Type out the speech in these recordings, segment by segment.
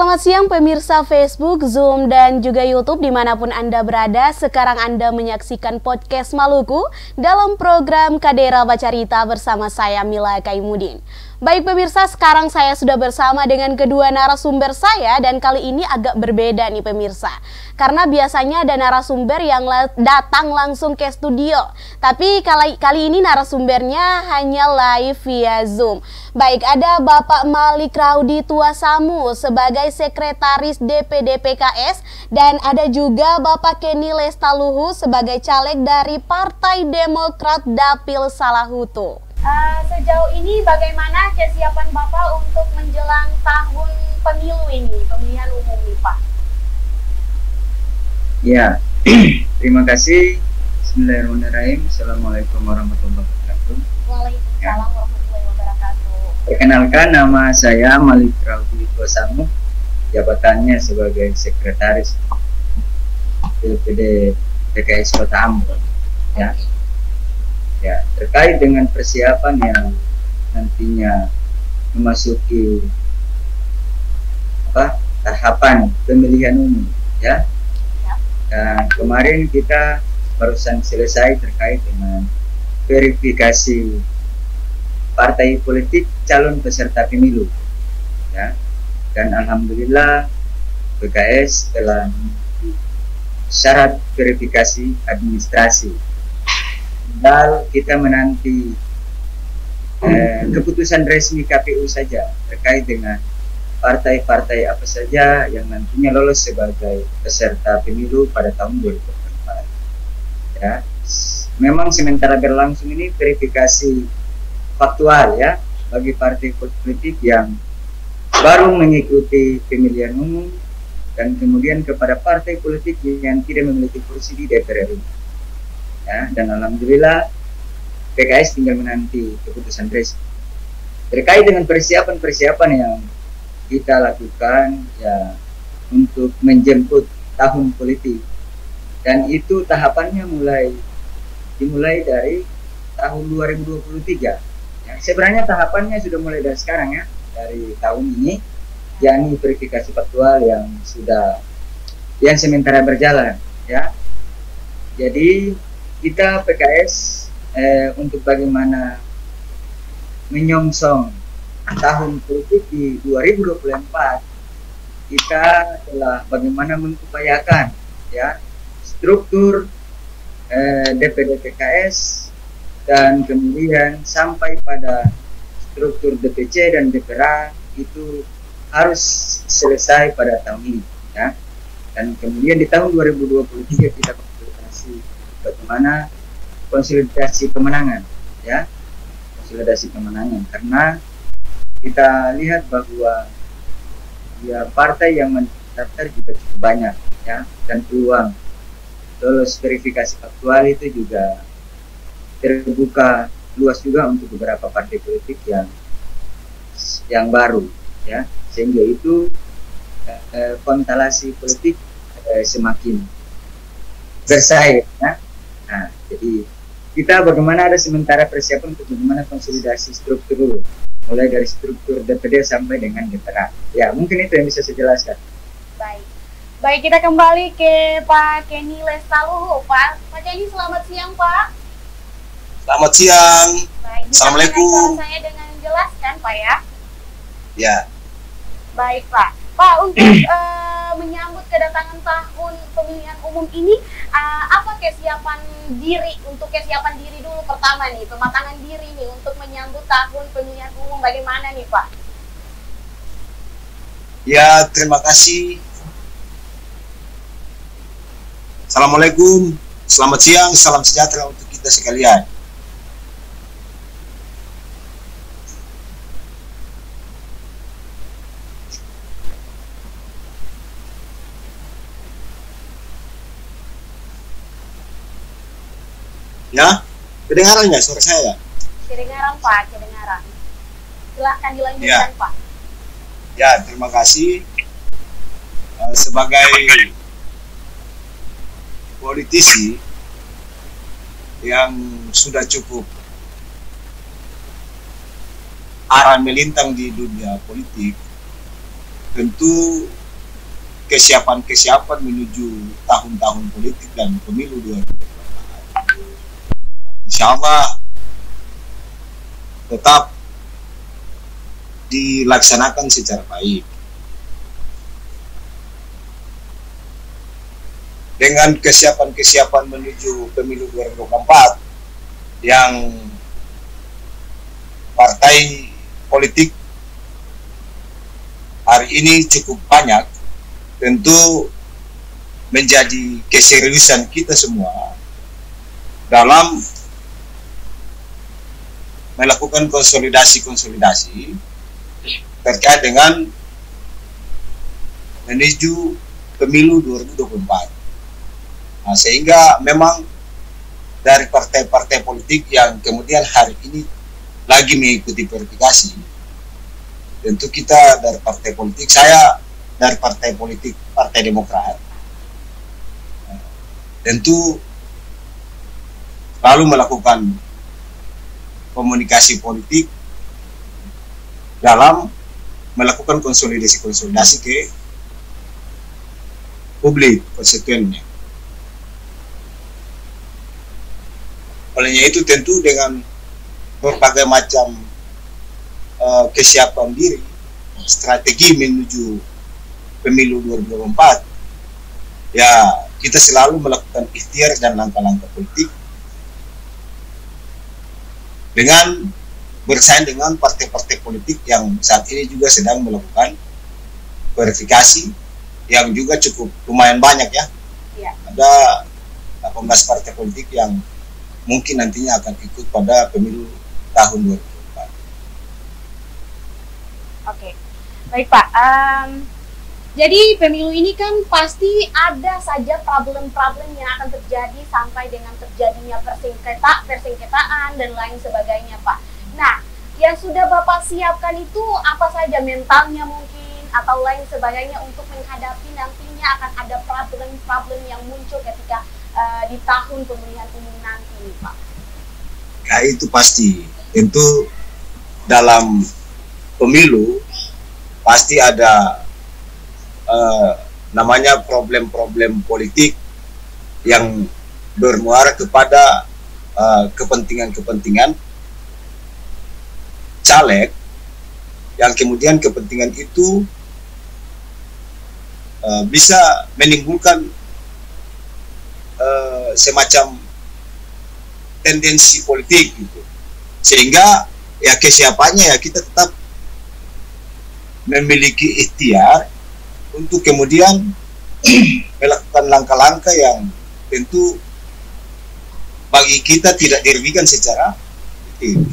Selamat siang pemirsa Facebook, Zoom, dan juga YouTube dimanapun Anda berada. Sekarang Anda menyaksikan podcast Maluku dalam program Kadera Bacarita bersama saya Mila Kaimudin. Baik pemirsa, sekarang saya sudah bersama dengan kedua narasumber saya dan kali ini agak berbeda nih pemirsa. Karena biasanya ada narasumber yang datang langsung ke studio. Tapi kali ini narasumbernya hanya live via Zoom. Baik, ada Bapak Malik Raudi Tuasamu sebagai Sekretaris DPD PKS dan ada juga Bapak Kenny Lestaluhu sebagai caleg dari Partai Demokrat Dapil Salahutu. Sejauh ini bagaimana kesiapan Bapak untuk menjelang tahun pemilu ini, pemilihan umum nih Pak? Ya, terima kasih. Bismillahirrahmanirrahim. Assalamualaikum warahmatullahi wabarakatuh. Waalaikumsalam warahmatullahi wabarakatuh. Perkenalkan, nama saya Malik Raudi Tuasamu, jabatannya sebagai Sekretaris DPD PKS Kota Ambon. Ya. Ya, terkait dengan persiapan yang nantinya memasuki tahapan pemilihan umum, ya. Dan kemarin kita barusan selesai terkait dengan verifikasi partai politik calon peserta pemilu, ya. Dan alhamdulillah PKS telah syarat verifikasi administrasi. Dan kita menanti keputusan resmi KPU saja terkait dengan partai-partai apa saja yang nantinya lolos sebagai peserta pemilu pada tahun 2024. Ya, memang sementara berlangsung ini verifikasi faktual ya bagi partai politik yang baru mengikuti pemilihan umum dan kemudian kepada partai politik yang tidak memiliki kursi di DPR RI. Ya, dan alhamdulillah PKS tinggal menanti keputusan resmi terkait dengan persiapan yang kita lakukan ya untuk menjemput tahun politik, dan itu tahapannya dimulai dari tahun 2023 ya. Sebenarnya tahapannya sudah mulai dari sekarang ya, dari tahun ini, yakni verifikasi faktual yang sementara berjalan ya. Jadi kita PKS untuk bagaimana menyongsong tahun politik di 2024, kita telah bagaimana mengupayakan ya struktur DPD PKS dan kemudian sampai pada struktur DPC dan DPRA itu harus selesai pada tahun ini ya. Dan kemudian di tahun 2023 kita konsultasi bagaimana konsolidasi kemenangan ya, karena kita lihat bahwa ya partai yang mendaftar juga cukup banyak ya, dan peluang lolos verifikasi faktual itu juga terbuka luas juga untuk beberapa partai politik yang baru ya, sehingga itu konstelasi politik semakin bersaing ya. Nah, jadi kita bagaimana ada sementara persiapan untuk bagaimana konsolidasi struktur dulu, mulai dari struktur DPD sampai dengan DPRA. Ya, mungkin itu yang bisa saya jelaskan. Baik, kita kembali ke Pak Kenny Lestaluhu. Pak Kenny, selamat siang Pak. Selamat siang. Baik, Assalamualaikum. Saya dengan jelas kan Pak ya? Ya. Baik Pak. Pak, untuk menyambut kedatangan tahun pemilihan umum ini, apa kesiapan diri dulu pertama nih, pematangan diri nih untuk menyambut tahun pemilihan umum, bagaimana nih Pak? Ya, terima kasih. Assalamualaikum, selamat siang, salam sejahtera untuk kita sekalian. Ya, kedengaran nggak suara saya? Kedengaran Pak, kedengaran. Silahkan dilanjutkan Pak. Ya, terima kasih. Sebagai politisi yang sudah cukup arah melintang di dunia politik, tentu kesiapan menuju tahun-tahun politik dan pemilu 2024. Insya Allah tetap dilaksanakan secara baik. Dengan kesiapan menuju pemilu 2024 yang partai politik hari ini cukup banyak, tentu menjadi keseriusan kita semua dalam melakukan konsolidasi terkait dengan menuju pemilu 2024. Nah, sehingga memang dari partai-partai politik yang kemudian hari ini lagi mengikuti verifikasi, tentu kita dari partai politik, saya dari partai politik Partai Demokrat, tentu lalu melakukan komunikasi politik dalam melakukan konsolidasi ke publik konstituennya. Olehnya itu tentu dengan berbagai macam kesiapan diri, strategi menuju pemilu 2024, ya kita selalu melakukan ikhtiar dan langkah-langkah politik dengan bersaing dengan partai-partai politik yang saat ini juga sedang melakukan verifikasi yang juga cukup lumayan banyak ya. Ada 18 partai politik yang mungkin nantinya akan ikut pada pemilu tahun 2024. Oke, baik Pak. Jadi pemilu ini kan pasti ada saja problem-problem yang akan terjadi sampai dengan terjadinya persengketaan dan lain sebagainya Pak. Nah, yang sudah Bapak siapkan itu apa saja, mentalnya mungkin atau lain sebagainya untuk menghadapi nantinya akan ada problem-problem yang muncul ketika di tahun pemilihan umum nanti nih Pak? Ya itu pasti, tentu dalam pemilu pasti ada namanya problem-problem politik yang bermuara kepada kepentingan caleg, yang kemudian kepentingan itu bisa menimbulkan semacam tendensi politik gitu, sehingga ya kesiapannya ya kita tetap memiliki ikhtiar untuk kemudian melakukan langkah-langkah yang tentu bagi kita tidak dirugikan secara politik.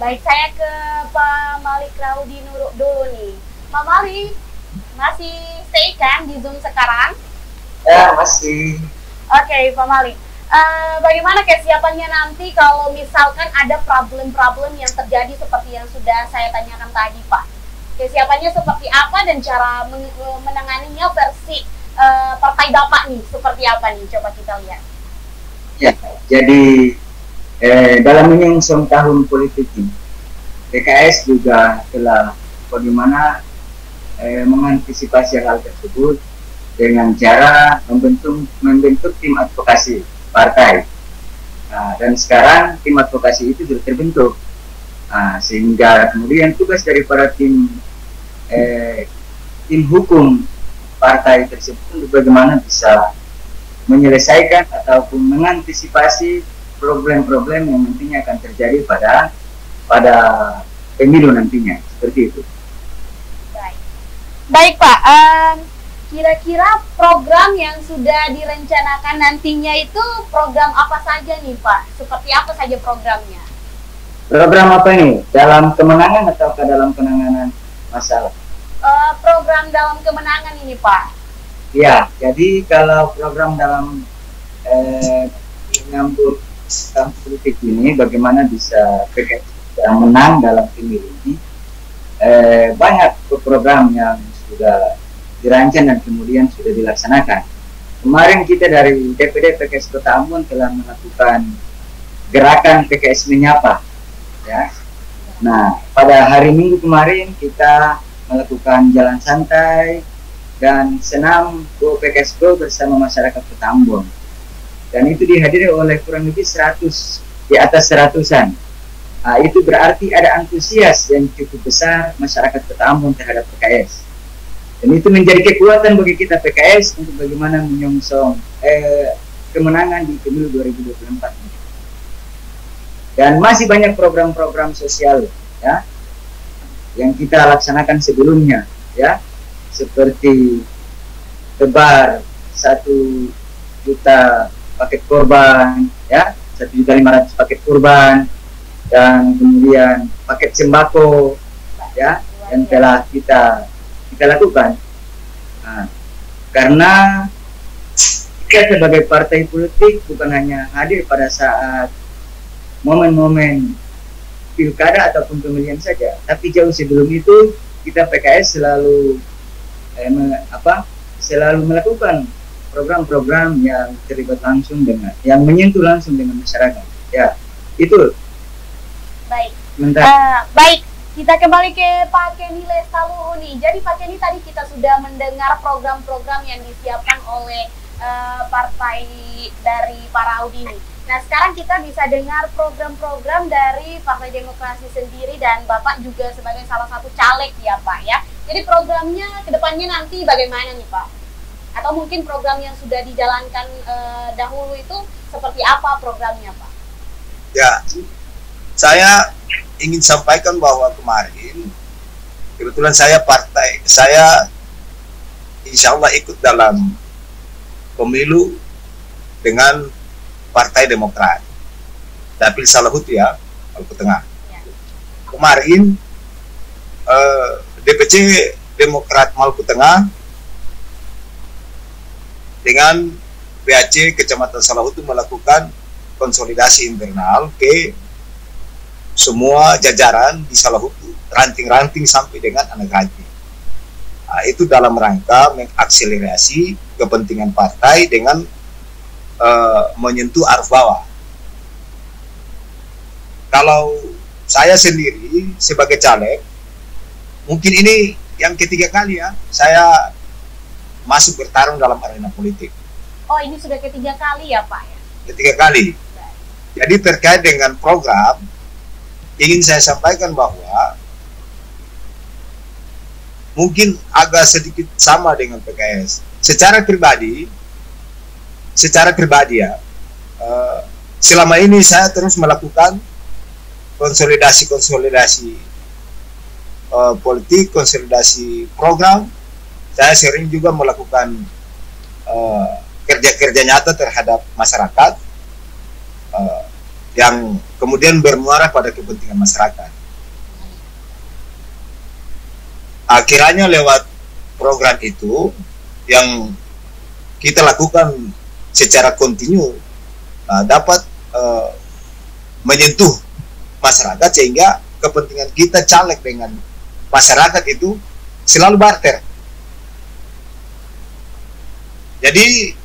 Baik, saya ke Pak Malik Raudi Nuruk dulu nih. Pak Malik, masih stay kan di Zoom sekarang? Ya, masih. Oke, Pak Malik. Bagaimana kesiapannya nanti kalau misalkan ada problem-problem yang terjadi seperti yang sudah saya tanyakan tadi, Pak? Kesiapannya seperti apa dan cara menanganinya versi partai Bapak nih, seperti apa nih? Coba kita lihat. Ya, jadi dalam menyongsong tahun politik ini, PKS juga telah bagaimana mengantisipasi hal tersebut dengan cara membentuk tim advokasi partai. Nah, dan sekarang tim advokasi itu sudah terbentuk, sehingga kemudian tugas daripada tim hukum partai tersebut untuk bagaimana bisa menyelesaikan ataupun mengantisipasi problem-problem yang nantinya akan terjadi pada pemilu nantinya, seperti itu. Baik Pak, kira-kira program yang sudah direncanakan nantinya itu program apa saja nih Pak? Seperti apa saja programnya? Program apa ini? Dalam kemenangan atau dalam penanganan masalah? Program dalam kemenangan ini Pak. Ya, jadi kalau program dalam menyambut tahun politik ini, bagaimana bisa PKS menang dalam pemilu ini, banyak program yang sudah dirancang dan kemudian sudah dilaksanakan. Kemarin kita dari DPD PKS Kota Ambon telah melakukan gerakan PKS Menyapa, ya. Nah, pada hari Minggu kemarin kita melakukan jalan santai dan senam Go PKS Go bersama masyarakat Petambon. Dan itu dihadiri oleh kurang lebih 100, di atas 100-an. Nah, itu berarti ada antusias yang cukup besar masyarakat Petambon terhadap PKS. Dan itu menjadi kekuatan bagi kita PKS untuk bagaimana menyongsong kemenangan di pemilu 2024. Dan masih banyak program-program sosial ya yang kita laksanakan sebelumnya ya, seperti tebar 1 juta paket korban ya, 1.500.000 paket korban, dan kemudian paket sembako ya yang telah kita lakukan. Nah, karena kita sebagai partai politik bukan hanya hadir pada saat momen-momen pilkada ataupun pemilihan saja, tapi jauh sebelum itu kita PKS selalu selalu melakukan program-program yang terlibat langsung dengan, yang menyentuh langsung dengan masyarakat. Ya, itu. Baik. Baik, kita kembali ke Pak Kenny Lestaluhu nih. Jadi Pak Kenny, tadi kita sudah mendengar program-program yang disiapkan oleh partai dari Pak Raudi ini. Nah, sekarang kita bisa dengar program-program dari Partai Demokrasi sendiri, dan Bapak juga sebagai salah satu caleg ya Pak ya. Jadi programnya kedepannya nanti bagaimana nih Pak? Atau mungkin program yang sudah dijalankan dahulu itu seperti apa programnya Pak? Ya, saya ingin sampaikan bahwa kemarin kebetulan saya insya Allah ikut dalam pemilu dengan Partai Demokrat, Dapil Salahutu ya, Maluku Tengah. Ya. Kemarin DPC Demokrat Maluku Tengah dengan PAC Kecamatan Salahutu melakukan konsolidasi internal ke semua jajaran di Salahutu, ranting-ranting sampai dengan anak haji. Nah, itu dalam rangka mengakselerasi kepentingan partai dengan menyentuh arus bawah. Kalau saya sendiri sebagai caleg, mungkin ini yang ketiga kali ya saya masuk bertarung dalam arena politik. Oh, ini sudah ketiga kali ya Pak ya? Ketiga kali. Jadi terkait dengan program, ingin saya sampaikan bahwa mungkin agak sedikit sama dengan PKS. Secara pribadi ya, selama ini saya terus melakukan konsolidasi politik, konsolidasi program. Saya sering juga melakukan kerja-kerja nyata terhadap masyarakat yang kemudian bermuara pada kepentingan masyarakat. Akhirnya lewat program itu yang kita lakukan secara kontinu dapat menyentuh masyarakat, sehingga kepentingan kita caleg dengan masyarakat itu selalu barter. Jadi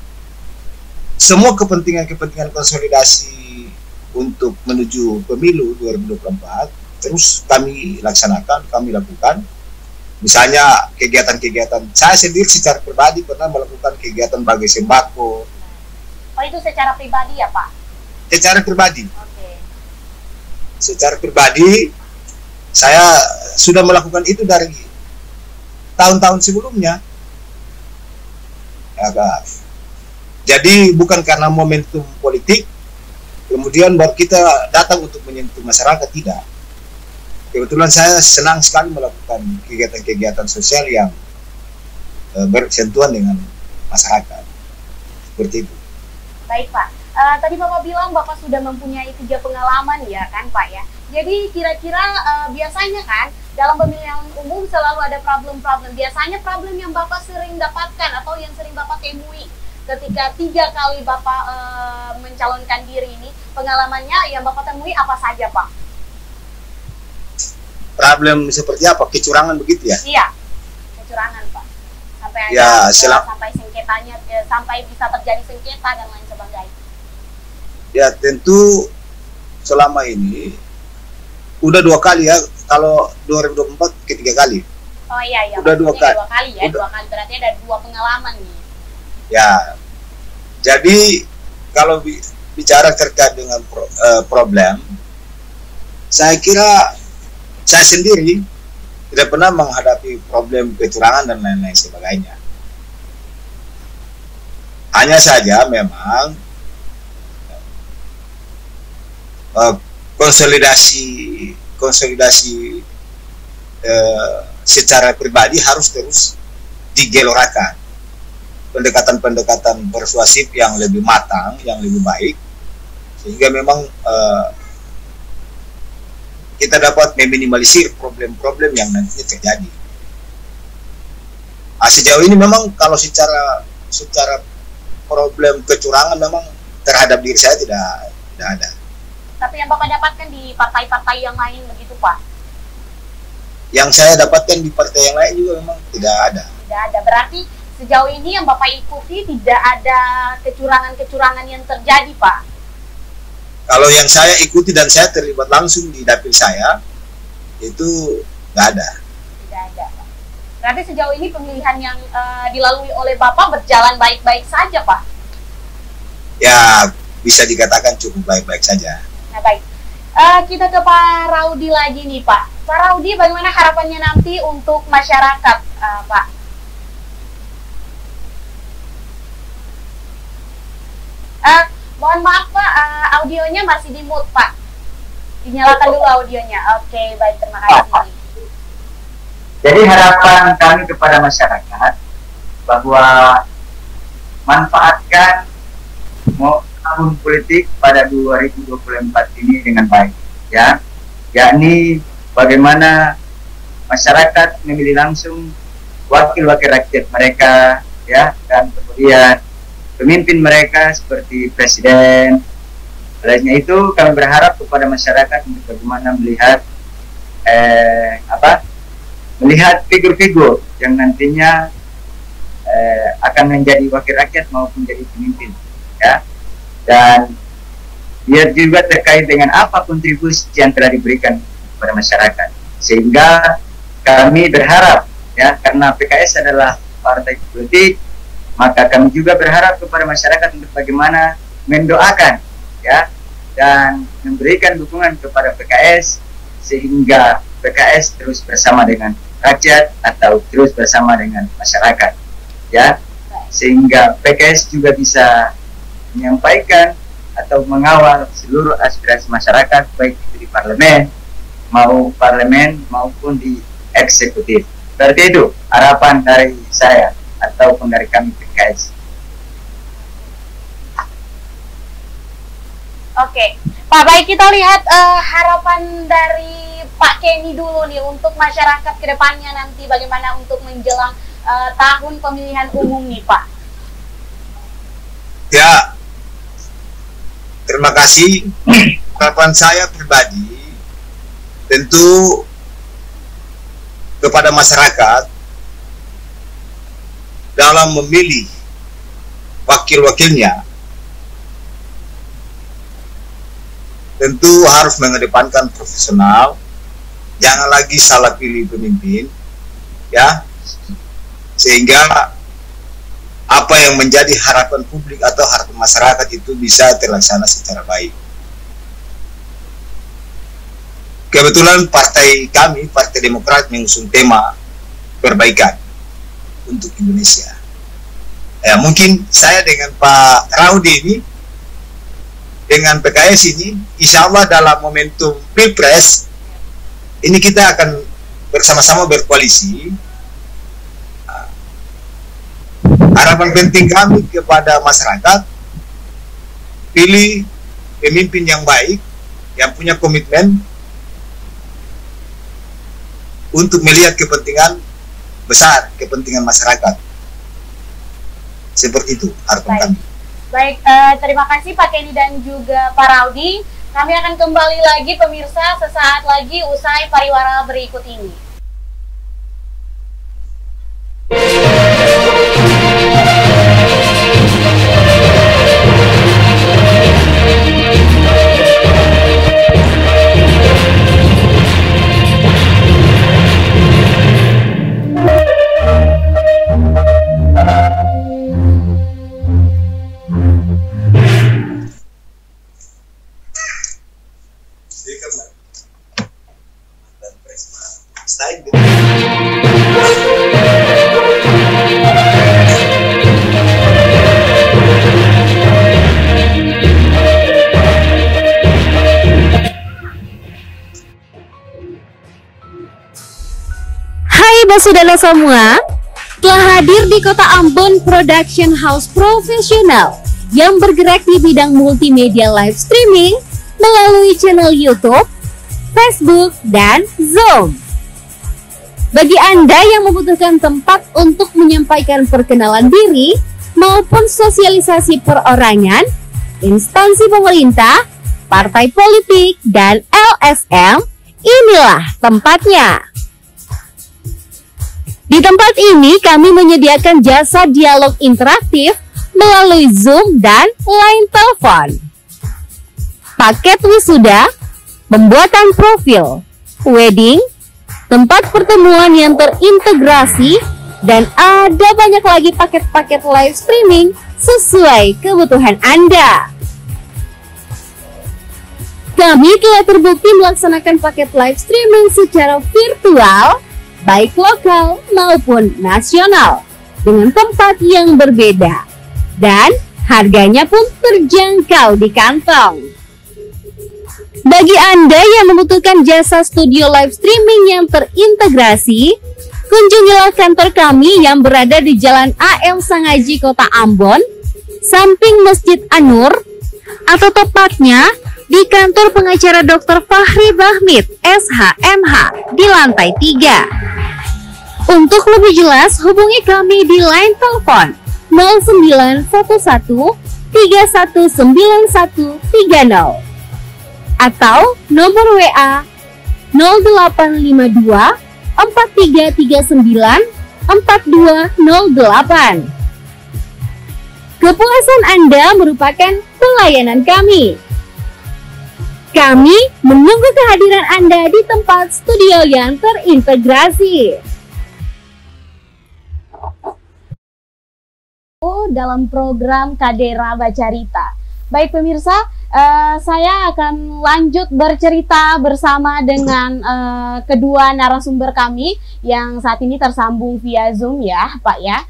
semua kepentingan konsolidasi untuk menuju pemilu 2024 terus kami laksanakan, kami lakukan. Misalnya kegiatan-kegiatan, saya sendiri secara pribadi pernah melakukan kegiatan bagi sembako. Oh, itu secara pribadi ya Pak? Secara pribadi. Okay. Secara pribadi saya sudah melakukan itu dari tahun-tahun sebelumnya. Jadi bukan karena momentum politik kemudian baru kita datang untuk menyentuh masyarakat, tidak. Kebetulan saya senang sekali melakukan kegiatan-kegiatan sosial yang bersentuhan dengan masyarakat, seperti itu. Baik Pak, tadi Bapak bilang Bapak sudah mempunyai 3 pengalaman ya kan Pak ya. Jadi kira-kira biasanya kan dalam pemilihan umum selalu ada problem-problem. Biasanya problem yang Bapak sering dapatkan atau yang sering Bapak temui ketika 3 kali Bapak mencalonkan diri ini, pengalamannya yang Bapak temui apa saja Pak? Problem seperti apa? Kecurangan begitu ya? Iya, kecurangan Pak. Sampai ya, sampai sengketanya, sampai bisa terjadi sengketa dan lain sebagainya. Ya tentu selama ini udah 2 kali ya, kalau 2024 ketiga kali. Oh iya, udah 2 kali. 2 kali ya, 2 kali berarti ada 2 pengalaman nih. Ya, jadi kalau bicara terkait dengan problem, saya kira saya sendiri tidak pernah menghadapi problem kecurangan dan lain-lain sebagainya. Hanya saja memang konsolidasi secara pribadi harus terus digelorakan. Pendekatan-pendekatan persuasif yang lebih matang, yang lebih baik, sehingga memang kita dapat meminimalisir problem-problem yang nantinya terjadi. Sejauh ini memang kalau secara problem kecurangan memang terhadap diri saya tidak ada. Tapi yang Bapak dapatkan di partai-partai yang lain begitu, Pak? Yang saya dapatkan di partai yang lain juga memang tidak ada. Tidak ada. Berarti sejauh ini yang Bapak ikuti tidak ada kecurangan-kecurangan yang terjadi, Pak? Kalau yang saya ikuti dan saya terlibat langsung di dapil saya, itu nggak ada. Tidak ada, Pak. Berarti sejauh ini pemilihan yang dilalui oleh Bapak berjalan baik-baik saja, Pak? Ya, bisa dikatakan cukup baik-baik saja. Nah, baik. Kita ke Pak Raudi lagi nih, Pak. Pak Raudi, bagaimana harapannya nanti untuk masyarakat, Pak? Mohon maaf, Pak, audionya masih di mute, Pak. Dinyalakan dulu audionya. Oke, baik, terima kasih. Jadi harapan kami kepada masyarakat bahwa manfaatkan tahun politik pada 2024 ini dengan baik, ya, yakni bagaimana masyarakat memilih langsung wakil-wakil rakyat mereka, ya, dan kemudian pemimpin mereka seperti presiden. Olehnya itu kami berharap kepada masyarakat untuk bagaimana melihat figur-figur yang nantinya akan menjadi wakil rakyat maupun jadi pemimpin, ya. Dan biar juga terkait dengan apa kontribusi yang telah diberikan kepada masyarakat, sehingga kami berharap, ya, karena PKS adalah partai politik, maka kami juga berharap kepada masyarakat untuk bagaimana mendoakan, ya, dan memberikan dukungan kepada PKS sehingga PKS terus bersama dengan rakyat atau terus bersama dengan masyarakat, ya, sehingga PKS juga bisa menyampaikan atau mengawal seluruh aspirasi masyarakat, baik itu di parlemen maupun di eksekutif. Seperti itu harapan dari saya ataupun dari kami PKS. Oke, Pak, baik, kita lihat harapan dari Pak Kenny dulu nih untuk masyarakat ke depannya nanti bagaimana untuk menjelang tahun pemilihan umum nih, Pak. Ya, terima kasih. Harapan saya pribadi tentu kepada masyarakat dalam memilih wakil-wakilnya tentu harus mengedepankan profesional, jangan lagi salah pilih pemimpin, ya, sehingga apa yang menjadi harapan publik atau harapan masyarakat itu bisa terlaksana secara baik. Kebetulan partai kami, Partai Demokrat, mengusung tema perbaikan untuk Indonesia. Ya, mungkin saya dengan Pak Raudi ini, dengan PKS ini, insya Allah dalam momentum Pilpres, ini kita akan bersama-sama berkoalisi. Harapan penting kami kepada masyarakat, pilih pemimpin yang baik, yang punya komitmen untuk melihat kepentingan besar, kepentingan masyarakat. Seperti itu harapan kami. Baik, terima kasih Pak Kenny dan juga Pak Raudi. Kami akan kembali lagi pemirsa sesaat lagi usai pariwara berikut ini. Jadi kan dan Presma selain Hai Basudara semua, telah hadir di Kota Ambon Production House Profesional yang bergerak di bidang multimedia live streaming melalui channel YouTube, Facebook, dan Zoom. Bagi Anda yang membutuhkan tempat untuk menyampaikan perkenalan diri maupun sosialisasi perorangan, instansi pemerintah, partai politik, dan LSM, inilah tempatnya. Di tempat ini kami menyediakan jasa dialog interaktif melalui Zoom dan line telepon. Paket wisuda, pembuatan profil, wedding, tempat pertemuan yang terintegrasi, dan ada banyak lagi paket-paket live streaming sesuai kebutuhan Anda. Kami telah terbukti melaksanakan paket live streaming secara virtual, baik lokal maupun nasional, dengan tempat yang berbeda, dan harganya pun terjangkau di kantong. Bagi Anda yang membutuhkan jasa studio live streaming yang terintegrasi, kunjungilah kantor kami yang berada di Jalan AM Sangaji, Kota Ambon, samping Masjid An-Nur, atau tepatnya di kantor pengacara Dr. Fahri Bahmid, SHMH, di lantai 3. Untuk lebih jelas, hubungi kami di line telepon 0911 319130 atau nomor WA 0852 4339 4208. Kepuasan Anda merupakan pelayanan kami. Kami menunggu kehadiran Anda di tempat studio yang terintegrasi. Dalam program Kadera Bacarita. Baik pemirsa, saya akan lanjut bercerita bersama dengan kedua narasumber kami yang saat ini tersambung via Zoom ya Pak ya.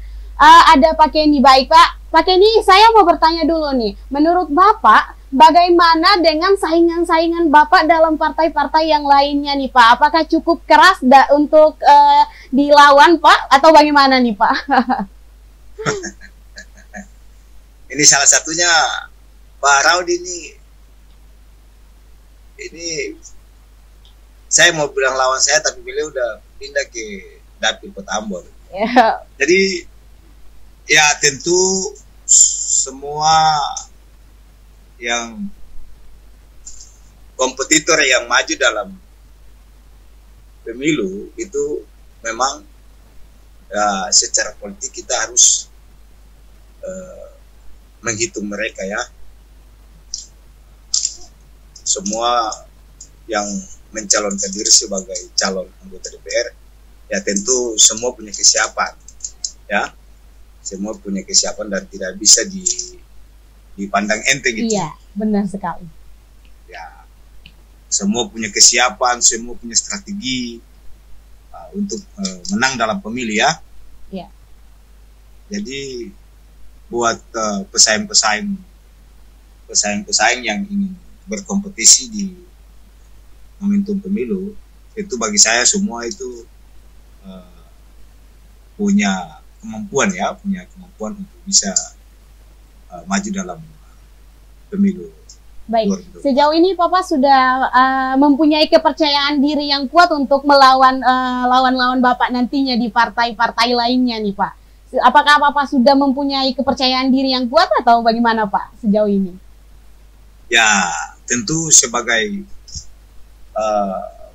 Ada Pak Kenny. Baik Pak, Pak Kenny, saya mau bertanya dulu nih, menurut Bapak bagaimana dengan saingan-saingan Bapak dalam partai-partai yang lainnya nih Pak? Apakah cukup keras untuk dilawan Pak atau bagaimana nih Pak? ini salah satunya Pak Raudi ini saya mau bilang lawan saya, tapi beliau udah pindah ke Dapil Kota Ambon. Yeah. Jadi ya tentu semua yang kompetitor yang maju dalam pemilu itu memang ya, secara politik kita harus menghitung mereka ya. Semua yang mencalonkan diri sebagai calon anggota DPR ya tentu semua punya kesiapan ya, semua punya kesiapan dan tidak bisa dipandang enteng gitu. Iya, benar sekali. Ya, semua punya kesiapan, semua punya strategi untuk menang dalam pemilu ya. Iya. Jadi buat pesaing-pesaing yang ingin berkompetisi di momentum pemilu, itu bagi saya semua itu punya kemampuan untuk bisa maju dalam pemilu. Baik, sejauh ini Papa sudah mempunyai kepercayaan diri yang kuat untuk melawan lawan-lawan Bapak nantinya di partai-partai lainnya nih Pak. Apakah Papa sudah mempunyai kepercayaan diri yang kuat atau bagaimana Pak sejauh ini? Ya, tentu sebagai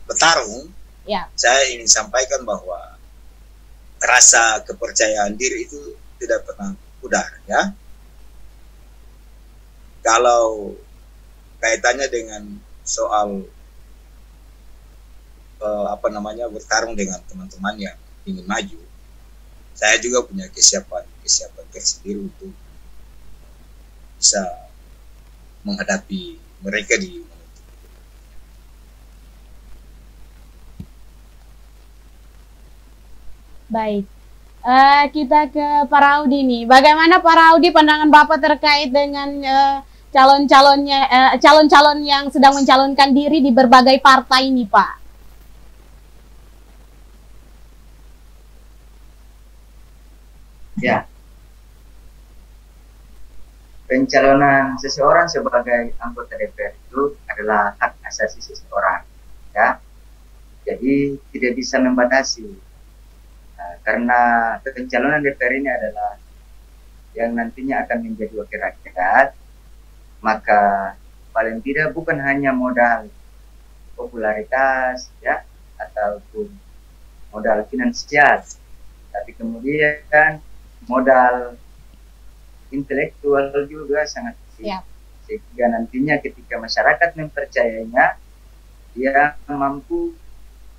petarung, ya, saya ingin sampaikan bahwa rasa kepercayaan diri itu tidak pernah pudar ya. Kalau kaitannya dengan soal bertarung dengan teman-teman yang ingin maju, saya juga punya kesiapan tersendiri untuk bisa menghadapi mereka di Baik. Kita ke Pak Raudi nih. Bagaimana Pak Raudi pandangan Bapak terkait dengan calon-calon yang sedang mencalonkan diri di berbagai partai ini, Pak? Ya, pencalonan seseorang sebagai anggota DPR itu adalah hak asasi seseorang, ya. Jadi tidak bisa membatasi. Nah, karena pencalonan DPR ini adalah yang nantinya akan menjadi wakil rakyat, maka paling tidak bukan hanya modal popularitas, ya, ataupun modal finansial, tapi kemudian modal intelektual juga sangat penting. Sehingga nantinya ketika masyarakat mempercayainya, dia mampu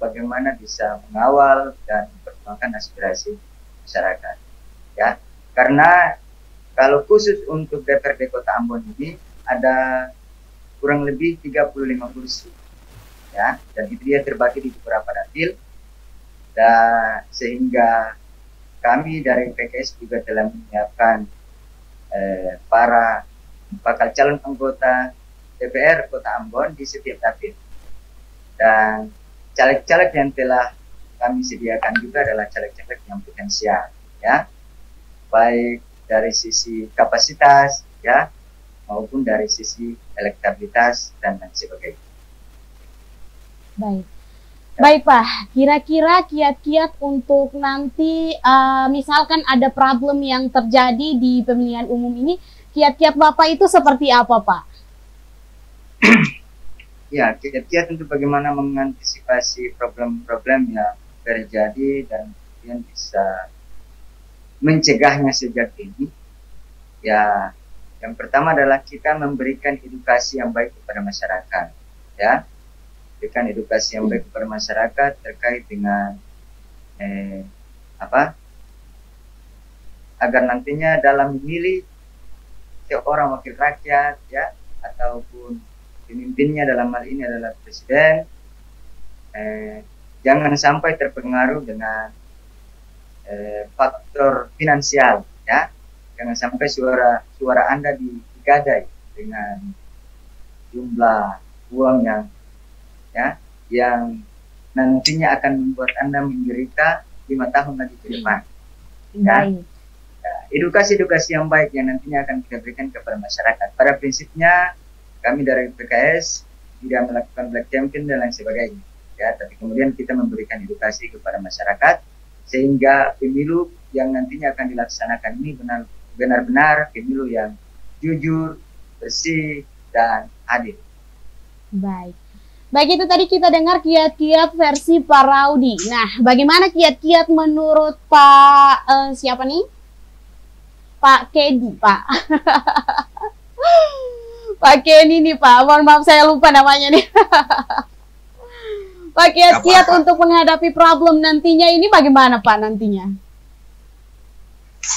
bagaimana bisa mengawal dan memperjuangkan aspirasi masyarakat. Ya, karena kalau khusus untuk DPRD Kota Ambon ini ada kurang lebih 35 kursi. Ya, dan itu dia terbagi di beberapa dapil. Dan sehingga kami dari PKS juga telah menyiapkan para bakal calon anggota DPR Kota Ambon di setiap dapil. Dan caleg-caleg yang telah kami sediakan juga adalah caleg-caleg yang potensial, ya, baik dari sisi kapasitas, ya, maupun dari sisi elektabilitas dan lain sebagainya. Baik. Baik Pak, kira-kira kiat-kiat untuk nanti misalkan ada problem yang terjadi di pemilihan umum ini, kiat-kiat Bapak itu seperti apa Pak? Ya, kiat-kiat untuk bagaimana mengantisipasi problem-problem yang terjadi dan kemudian bisa mencegahnya sejak ini. Ya, yang pertama adalah kita memberikan edukasi yang baik kepada masyarakat, ya. Berikan edukasi yang baik kepada masyarakat terkait dengan agar nantinya dalam memilih seorang wakil rakyat, ya, ataupun pemimpinnya dalam hal ini adalah presiden, jangan sampai terpengaruh dengan faktor finansial, ya. Jangan sampai suara Anda digadai dengan jumlah uang yang nantinya akan membuat Anda menderita 5 tahun lagi ke depan. Ya. Edukasi-edukasi yang baik yang nantinya akan kita berikan kepada masyarakat. Pada prinsipnya kami dari PKS tidak melakukan black campaign dan lain sebagainya, ya, tapi kemudian kita memberikan edukasi kepada masyarakat sehingga pemilu yang nantinya akan dilaksanakan ini benar-benar pemilu yang jujur, bersih, dan adil. Baik, itu tadi kita dengar kiat-kiat versi Pak Raudi. Nah, bagaimana kiat-kiat menurut Pak siapa nih? Pak Kedi, Pak. Pak Kenny nih Pak, mohon maaf saya lupa namanya nih. Pak, kiat-kiat untuk menghadapi problem nantinya ini bagaimana Pak nantinya?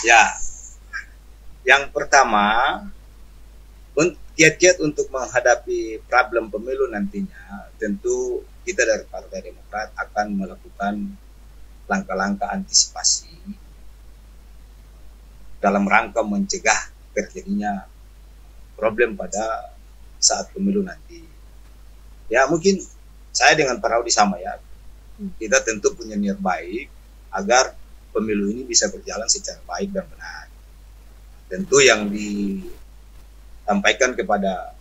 Ya, yang pertama, kiat-kiat untuk menghadapi problem pemilu nantinya, tentu kita dari Partai Demokrat akan melakukan langkah-langkah antisipasi dalam rangka mencegah terjadinya problem pada saat pemilu nanti. Ya, mungkin saya dengan Pak Raudi sama, ya. Kita tentu punya niat baik agar pemilu ini bisa berjalan secara baik dan benar. Tentu yang disampaikan kepada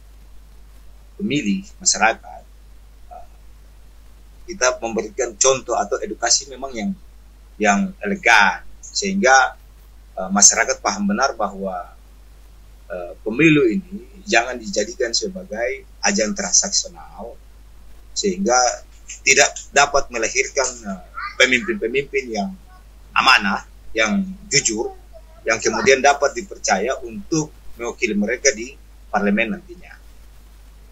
pemilih masyarakat, kita memberikan contoh atau edukasi memang yang elegan sehingga masyarakat paham benar bahwa pemilu ini jangan dijadikan sebagai ajang transaksional sehingga tidak dapat melahirkan pemimpin-pemimpin yang amanah, yang jujur, yang kemudian dapat dipercaya untuk mewakili mereka di parlemen nantinya.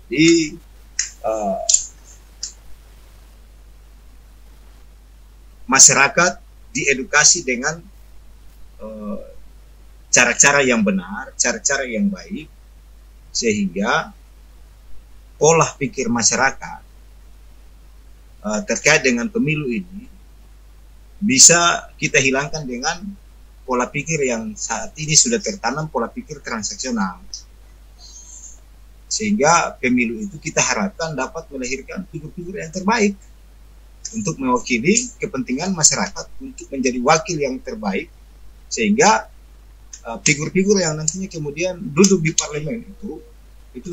Di masyarakat diedukasi dengan cara-cara yang benar, cara-cara yang baik, sehingga pola pikir masyarakat terkait dengan pemilu ini bisa kita hilangkan dengan pola pikir yang saat ini sudah tertanam, pola pikir transaksional. Sehingga pemilu itu kita harapkan dapat melahirkan figur-figur yang terbaik untuk mewakili kepentingan masyarakat, untuk menjadi wakil yang terbaik, sehingga figur-figur yang nantinya kemudian duduk di parlemen itu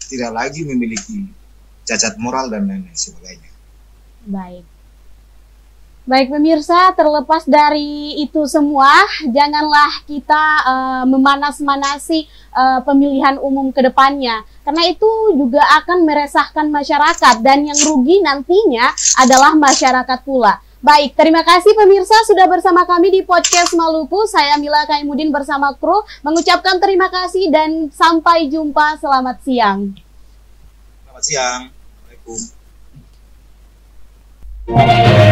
tidak lagi memiliki cacat moral dan lain-lain sebagainya. Baik pemirsa, terlepas dari itu semua, janganlah kita memanas-manasi pemilihan umum ke depannya. Karena itu juga akan meresahkan masyarakat dan yang rugi nantinya adalah masyarakat pula. Baik, terima kasih pemirsa sudah bersama kami di Podcast Maluku. Saya Mila Kaimudin bersama kru mengucapkan terima kasih dan sampai jumpa. Selamat siang. Selamat siang. Assalamualaikum.